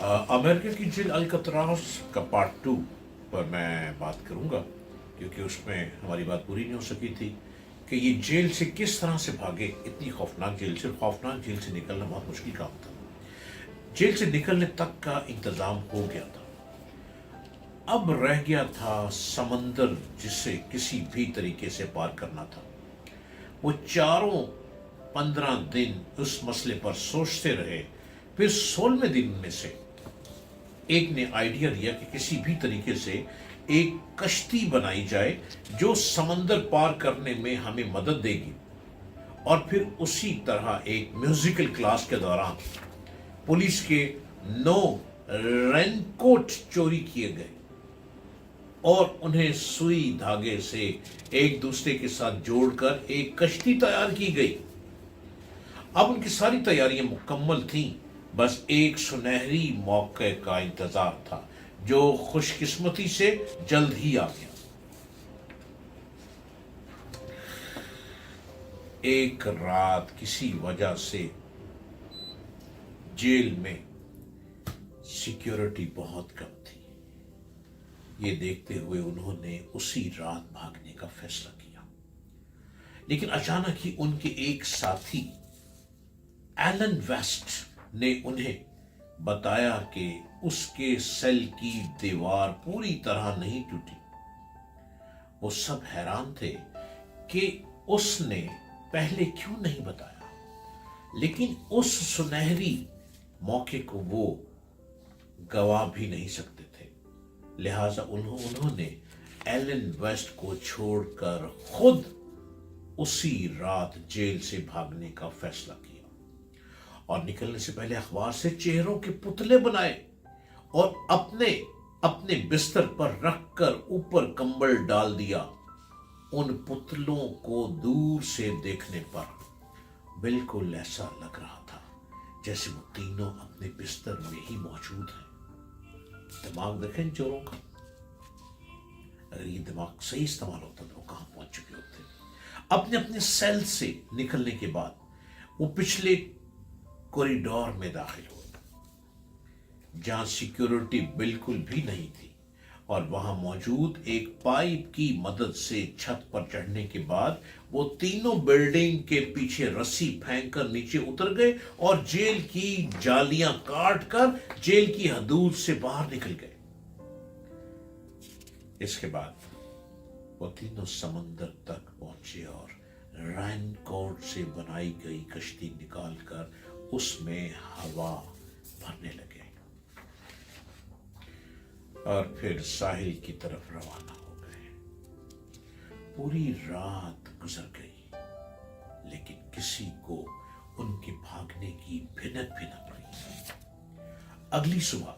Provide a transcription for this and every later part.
America की jail अल्कतरास का part 2 पर मैं बात करूंगा, क्योंकि उसमें हमारी बात पूरी नहीं हो सकी थी कि ये जेल से किस तरह से भागे। इतनी खौफनाक जेल से निकलना बहुत मुश्किल काम था। जेल से निकलने तक का इंतजाम हो गया था, अब रह गया था समंदर जिसे किसी भी तरीके से पार करना था। वो चारों 15 दिन उस मसले पर सोचते रहे। फिर 16वें दिन में से एक ने आइडिया दिया कि किसी भी तरीके से एक कश्ती बनाई जाए जो समंदर पार करने में हमें मदद देगी। और फिर उसी तरह एक म्यूजिकल क्लास के दौरान पुलिस के 9 रेनकोट चोरी किए गए और उन्हें सुई धागे से एक दूसरे के साथ जोड़कर एक कश्ती तैयार की गई। अब उनकी सारी तैयारियां मुकम्मल थीं, बस एक सुनहरी मौके का इंतजार था जो खुशकिस्मती से जल्द ही आ गया। एक रात किसी वजह से जेल में सिक्योरिटी बहुत कम थी। ये देखते हुए उन्होंने उसी रात भागने का फैसला किया। लेकिन अचानक ही उनके एक साथी एलन वेस्ट ने उन्हें बताया कि उसके सेल की दीवार पूरी तरह नहीं टूटी। वो सब हैरान थे कि उसने पहले क्यों नहीं बताया, लेकिन उस सुनहरी मौके को वो गवा भी नहीं सकते थे। लिहाजा उन्होंने एलन वेस्ट को छोड़कर खुद उसी रात जेल से भागने का फैसला किया और निकलने से पहले अखबार से चेहरों के पुतले बनाए और अपने अपने बिस्तर पर रखकर ऊपर कंबल डाल दिया। उन पुतलों को दूर से देखने पर बिल्कुल ऐसा लग रहा था जैसे वो तीनों अपने बिस्तर में ही मौजूद हैं। दिमाग देखें चोरों का, अगर ये दिमाग सही इस्तेमाल होता तो वो कहां पहुंच चुके होते। अपने अपने सेल से निकलने के बाद वो पिछले कॉरिडोर में दाखिल हुए जहां सिक्योरिटी बिल्कुल भी नहीं थी, और वहां मौजूद एक पाइप की मदद से छत पर चढ़ने के बाद वो तीनों बिल्डिंग के पीछे रस्सी फेंक कर नीचे उतर गए और जेल की जालियां काट कर जेल की हदूद से बाहर निकल गए। इसके बाद वो तीनों समंदर तक पहुंचे और रैनकोट से बनाई गई कश्ती निकालकर उसमें हवा भरने लगे और फिर साहिल की तरफ रवाना हो गए। पूरी रात गुजर गई, लेकिन किसी को उनके भागने की भिनक भी न पड़ी। अगली सुबह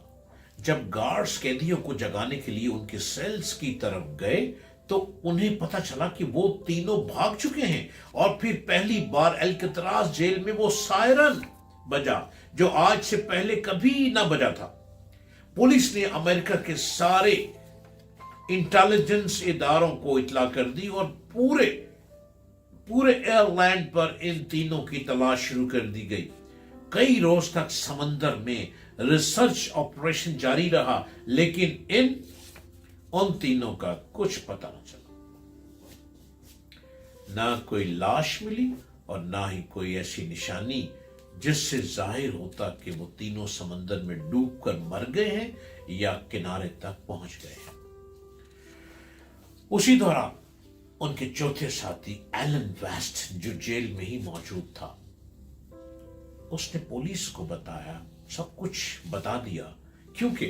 जब गार्ड्स कैदियों को जगाने के लिए उनके सेल्स की तरफ गए तो उन्हें पता चला कि वो तीनों भाग चुके हैं। और फिर पहली बार अल्कतरास जेल में वो सायरन बजा जो आज से पहले कभी ना बजा था। पुलिस ने अमेरिका के सारे इंटेलिजेंस इदारों को इत्तला कर दी और पूरे एयरलैंड पर इन तीनों की तलाश शुरू कर दी गई। कई रोज तक समंदर में रिसर्च ऑपरेशन जारी रहा, लेकिन उन तीनों का कुछ पता न चला। ना कोई लाश मिली और ना ही कोई ऐसी निशानी जिससे जाहिर होता कि वो तीनों समंदर में डूबकर मर गए हैं या किनारे तक पहुंच गए हैं। उसी दौरान उनके चौथे साथी एलन वेस्ट जो जेल में ही मौजूद था, उसने पुलिस को बताया, सब कुछ बता दिया, क्योंकि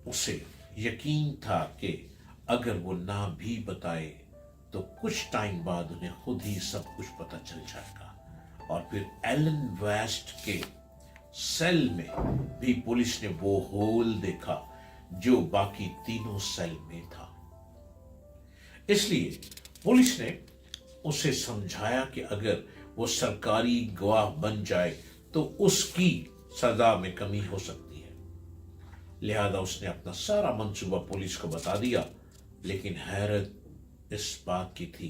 उसे यकीन था कि अगर वो ना भी बताए तो कुछ टाइम बाद उन्हें खुद ही सब कुछ पता चल जाएगा। और फिर एलन वेस्ट के सेल में भी पुलिस ने वो होल देखा जो बाकी तीनों सेल में था। इसलिए पुलिस ने उसे समझाया कि अगर वो सरकारी गवाह बन जाए तो उसकी सजा में कमी हो सकती है। लिहाजा उसने अपना सारा मंसूबा पुलिस को बता दिया, लेकिन हैरत इस बात की थी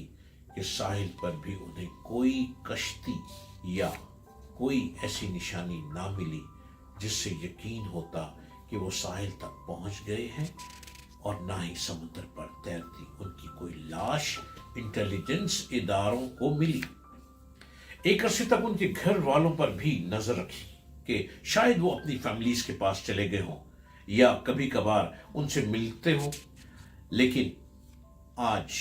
कि साहिल पर भी उन्हें कोई कश्ती या कोई ऐसी निशानी ना मिली جس سے یقین ہوتا کہ وہ ساحل تک پہنچ گئے ہیں، اور نہ ہی سمندر پر تیرتی ان کی کوئی لاش انٹیلیجنس اداروں کو ملی۔ ایک عرصے تک ان کے گھر والوں پر بھی نظر رکھی کہ شاید وہ اپنی فیملیز کے پاس چلے گئے ہوں یا کبھی کبھار ان سے ملتے ہوں، لیکن آج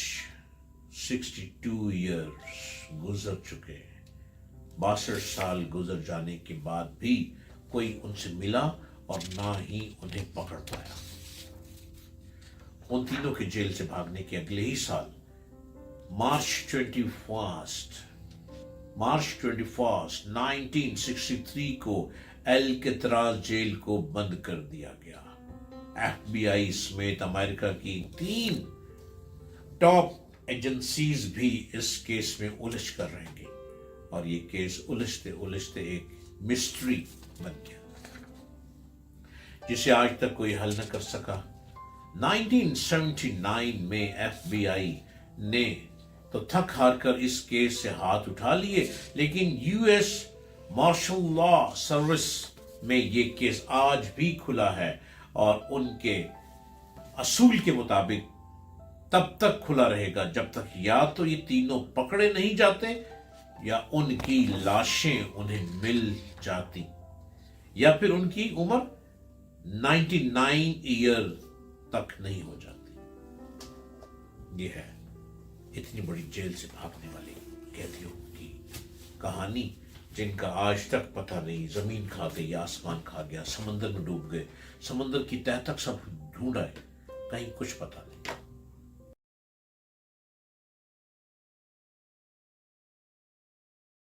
62 ایئرز گزر چکے ہیں۔ 62 سال گزر جانے کے بعد بھی کوئی ان سے ملا اور نہ ہی انہیں پکڑ پایا۔ ان تینوں کے جیل سے بھاگنے کے اگلے ہی سال مارچ 21 1963 کو الکتراز جیل کو بند کر دیا گیا۔ ایف بی آئی سمیت امریکہ کی 3 ٹاپ ایجنسیز بھی اس کیس میں الجھ کر رہیں گے، اور یہ کیس الجھتے ایک مسٹری بن گیا جسے آج تک کوئی حل نہ کر سکا۔ 1979 میں ایف بی آئی نے تو تھک ہار کر اس کیس سے ہاتھ اٹھا لیے، لیکن U S martial law service میں یہ کیس آج بھی کھلا ہے، اور ان کے اصول کے مطابق تب تک کھلا رہے گا جب تک یا تو یہ تینوں پکڑے نہیں جاتے، یا ان کی لاشیں انہیں مل جاتی، یا پھر ان کی عمر 99 ایئر تک نہیں ہو جاتی۔ یہ ہے اتنی بڑی جیل سے بھاگنے والے قیدیوں کی کہانی، جن کا آج تک پتہ نہیں، زمین کھا گئی، آسمان کھا گیا، سمندر میں ڈوب گئے، سمندر کی تہہ تک سب ڈھونڈا ہے، کہیں کچھ پتہ نہیں۔